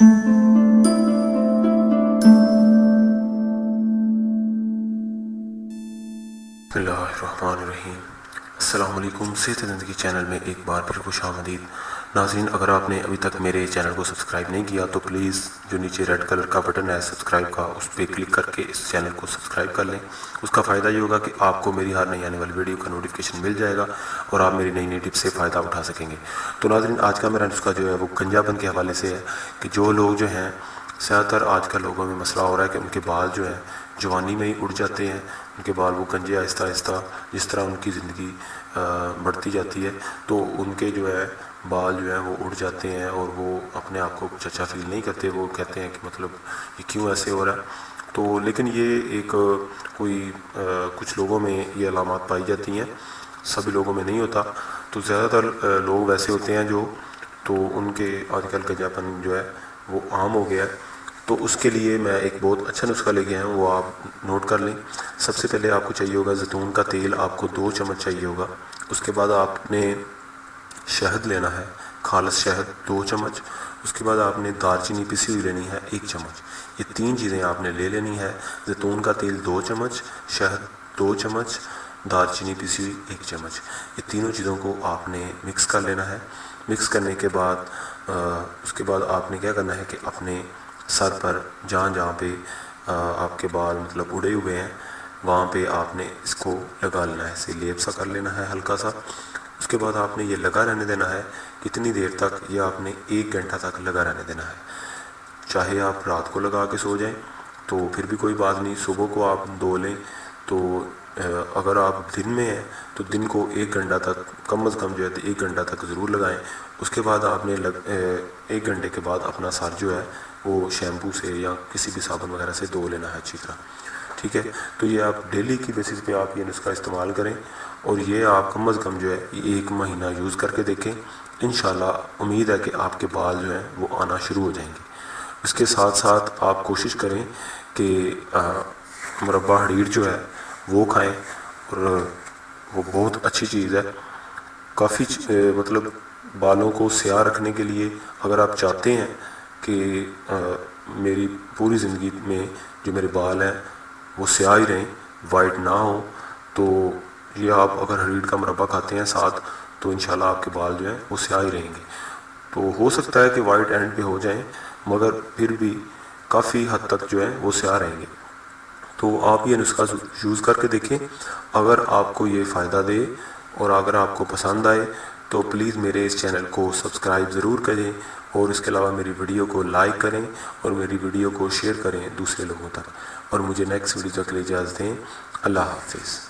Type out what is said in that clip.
बिस्मिल्लाहिर्रहमानिर्रहीम। अस्सलाम वालेकुम। सेहत ज़िंदगी चैनल में एक बार फिर खुश आमदीद। नाज़रीन, अगर आपने अभी तक मेरे चैनल को सब्सक्राइब नहीं किया तो प्लीज़ जो नीचे रेड कलर का बटन है सब्सक्राइब का, उस पर क्लिक करके इस चैनल को सब्सक्राइब कर लें। उसका फ़ायदा ये होगा कि आपको मेरी हर नई आने वाली वीडियो का नोटिफिकेशन मिल जाएगा और आप मेरी नई नई टिप्स से फ़ायदा उठा सकेंगे। तो नाज़रीन, आज का मेरा नुस्खा जो है वो गंजापन के हवाले से है कि जो लोग जो हैं, ज़्यादातर आजकल लोगों में मसला हो रहा है कि उनके बाल जो हैं जवानी में ही उड़ जाते हैं, उनके बाल वो गंजे आहिस्ता आहिस्ता जिस तरह उनकी ज़िंदगी बढ़ती जाती है तो उनके जो है बाल जो है वो उड़ जाते हैं और वो अपने आप को कुछ अच्छा फील नहीं करते। वो कहते हैं कि मतलब ये क्यों ऐसे हो रहा है। तो लेकिन ये एक कुछ लोगों में ये अलामात पाई जाती हैं, सभी लोगों में नहीं होता। तो ज़्यादातर लोग वैसे होते हैं जो, तो उनके आजकल गंजापन जो है वो आम हो गया है। तो उसके लिए मैं एक बहुत अच्छा नुस्खा लेके आया हूँ, वो आप नोट कर लें। सबसे पहले आपको चाहिए होगा जैतून का तेल, आपको 2 चम्मच चाहिए होगा। उसके बाद आपने शहद लेना है, खालिस शहद 2 चम्मच। उसके बाद आपने दालचीनी पिसी हुई लेनी है 1 चम्मच। ये 3 चीज़ें आपने ले लेनी है। जैतून का तेल 2 चम्मच, शहद 2 चम्मच, दालचीनी पिसी हुई 1 चम्मच। ये तीनों चीज़ों को आपने मिक्स कर लेना है। मिक्स करने के बाद उसके बाद आपने क्या करना है कि अपने सर पर जहाँ जहाँ पे आपके बाल मतलब उड़े हुए हैं वहाँ पे आपने इसको लगा लेना है, इसे लेप सा कर लेना है हल्का सा। उसके बाद आपने ये लगा रहने देना है कितनी देर तक, ये आपने 1 घंटा तक लगा रहने देना है। चाहे आप रात को लगा के सो जाएं तो फिर भी कोई बात नहीं, सुबह को आप धो लें। तो अगर आप दिन में हैं तो दिन को 1 घंटा तक कम अज़ कम जो है 1 घंटा तक ज़रूर लगाएं। उसके बाद आपने 1 घंटे के बाद अपना सर जो है वो शैम्पू से या किसी भी साबुन वगैरह से धो लेना है अच्छी तरह, ठीक है। तो ये आप डेली की बेसिस पे आप ये नुस्खा इस्तेमाल करें और ये आप कम अज़ कम जो है 1 महीना यूज़ करके देखें। इंशाल्लाह उम्मीद है कि आपके बाल जो हैं वो आना शुरू हो जाएंगे। इसके साथ साथ आप कोशिश करें कि मुरब्बा हरीर जो है वो खाएं, और वो बहुत अच्छी चीज़ है। काफ़ी मतलब बालों को स्याह रखने के लिए अगर आप चाहते हैं कि मेरी पूरी ज़िंदगी में जो मेरे बाल हैं वो स्याह ही रहें, वाइट ना हो, तो ये आप अगर हरीर का मुरब्बा खाते हैं साथ तो इंशाल्लाह आपके बाल जो हैं वो स्याह ही रहेंगे। तो हो सकता है कि वाइट एंड पे हो जाएं मगर फिर भी काफ़ी हद तक जो है वो स्याह रहेंगे। तो आप ये नुस्खा यूज़ करके देखें। अगर आपको ये फ़ायदा दे और अगर आपको पसंद आए तो प्लीज़ मेरे इस चैनल को सब्सक्राइब ज़रूर करें और इसके अलावा मेरी वीडियो को लाइक करें और मेरी वीडियो को शेयर करें दूसरे लोगों तक। और मुझे नेक्स्ट वीडियो तक के लिए इजाज़त दें। अल्लाह हाफिज़।